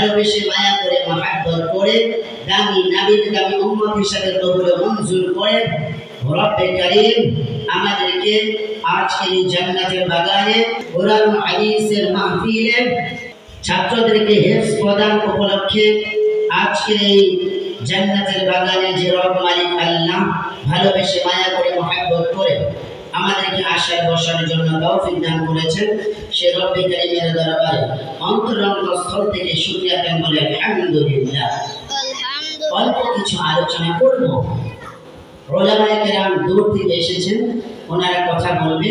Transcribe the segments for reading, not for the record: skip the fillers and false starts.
ভালোবেসে মায়া করে মহব্বত করে দামি নবীর দামি উম্মত হিসেবে কবুল মঞ্জুর করে রব্বে কারীম আমাদেরকে আজকে এই জান্নাতের বাগানে কোরআন হাদিসের মাহফিলে ছাত্রদেরকে হেফজ প্রদান উপলক্ষে আজকে এই জান্নাতের বাগানে যে রব মালিক আল্লাহ ভালোবেসে মায়া করে মহব্বত করে আমাদেরকে আশার বসার জন্য তৌফিক দান করেছেন সে রব্বে কারীমের দরবারে অন্তরস্থল থেকে শুকরিয়া জ্ঞাপন করে আলহামদুলিল্লাহ। অল্প কিছু আলোচনা করব। উলামায়ে কেরাম দূর থেকে এসেছেন, ওনারা কথা বলবে,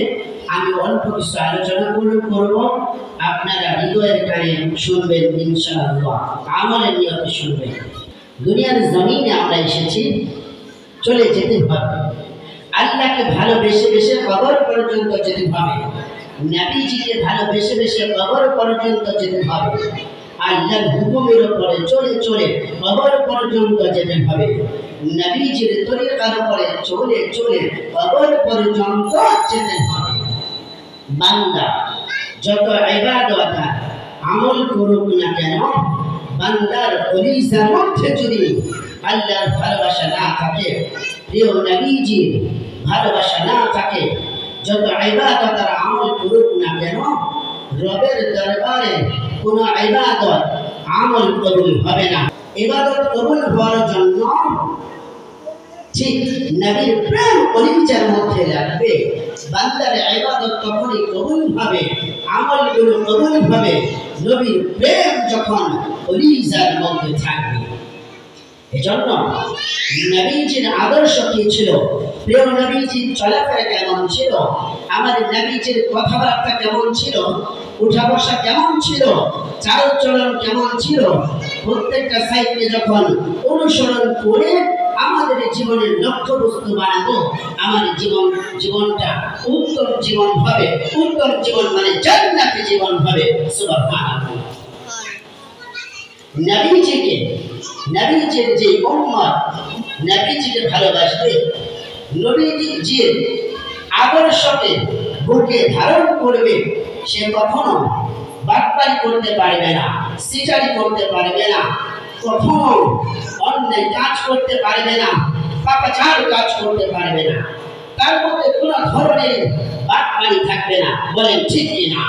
আমি অল্প কিছু আলোচনা করব, আপনারা হৃদয়ের কানে শুনবেন ইনশাআল্লাহ, আমলের নিয়তে শুনবেন। দুনিয়ার জমিনে আমরা এসেছি, চলে যেতে হবে, আল্লাহকে ভালোবেসে বেসে কবর পর্যন্ত যেতে হবে, নবীজিকে ভালোবেসে বেসে কবর পর্যন্ত যেতে হবে, আল্লাহর হুকুমের উপরে চলে চলে কবর পর্যন্ত যেতে হবে, নবীজির তরিকার উপরে চলে চলে কবর পর্যন্ত যেতে হবে। বান্দা যত ইবাদত আমল করুক না কেন, বান্দার কলিজার মধ্যে যদি আল্লাহর ভালোবাসা না থাকে, প্রিয় নবীজির ভালোবাসা না থাকে, যত ইবাদত আর আমল করুক না কেন, রবের দরবারে কোনো ইবাদত আমল কবুল হবে না। ইবাদত কবুল হওয়ার জন্য ঠিক নবীর প্রেম কলিজার মধ্যে লাগবে। বান্দার ইবাদত তখনই কবুল হবে, আমলগুলো কবুল হবে নবীর প্রেম যখন কলিজার মধ্যে থাকবে। এজন্য নবীজির আদর্শ কি ছিল, প্রিয় নবীজির চলাফেরা কেমন ছিল, আমাদের নবীজির কথাবার্তা কেমন ছিল, উঠা বসা কেমন ছিল, চালচলন কেমন ছিল, প্রত্যেকটা সাইডকে যখন অনুসরণ করে আমাদের জীবনের লক্ষ্যবস্তু বানাবো, আমাদের জীবনটা উত্তম জীবন হবে। উত্তম জীবন মানে জান্নাতি জীবন হবে। সুবহানাল্লাহ। নবীজির যে উম্মত নবীজিকে ভালোবাসবে, নবীজির আদর্শকে বুকে ধারণ করবে, সে কখনো বাটপারি করতে পারবে না, সিটারি করতে পারবে না, কখনো অন্যায় কাজ করতে পারবে না, পাপাচার কাজ করতে পারবে না, তার মধ্যে কোনো ধরনের বাটপারি থাকবে না। বলেন ঠিক কিনা?